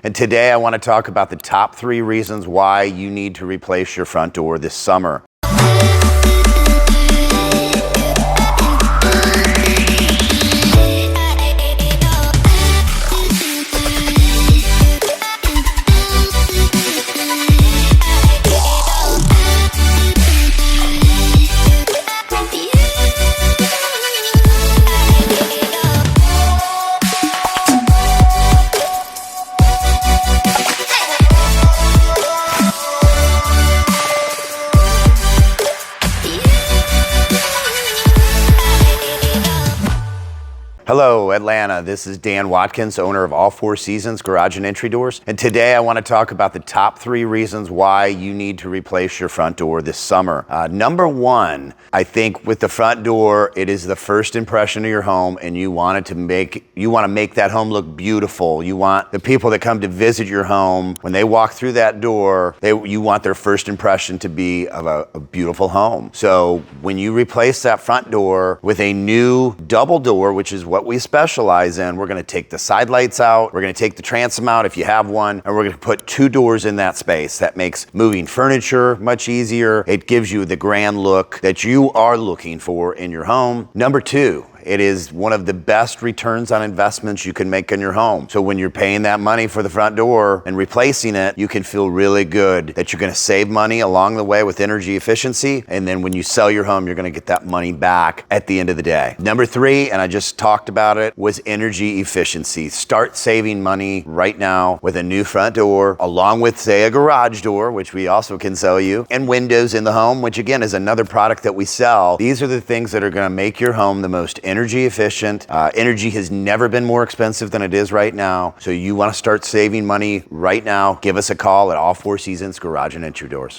And today I want to talk about the top 3 reasons why you need to replace your front door this summer. Hello, Atlanta. This is Dan Watkins, owner of All Four Seasons Garage and Entry Doors. And today I want to talk about the top 3 reasons why you need to replace your front door this summer. Number 1, I think with the front door, it is the first impression of your home, and you want to make that home look beautiful. You want the people that come to visit your home, when they walk through that door, you want their first impression to be of a beautiful home. So when you replace that front door with a new double door, which is what we specialize in, we're going to take the side lights out, we're going to take the transom out if you have one, and we're going to put 2 doors in that space. That makes moving furniture much easier. It gives you the grand look that you are looking for in your home. Number 2, it is one of the best returns on investments you can make in your home. So when you're paying that money for the front door and replacing it, you can feel really good that you're going to save money along the way with energy efficiency. And then when you sell your home, you're going to get that money back at the end of the day. Number 3, and I just talked about it, was energy efficiency. Start saving money right now with a new front door, along with, say, a garage door, which we also can sell you, and windows in the home, which again is another product that we sell. These are the things that are going to make your home the most energy efficient. Energy has never been more expensive than it is right now. So you want to start saving money right now, give us a call at All Four Seasons Garage and Entry Doors.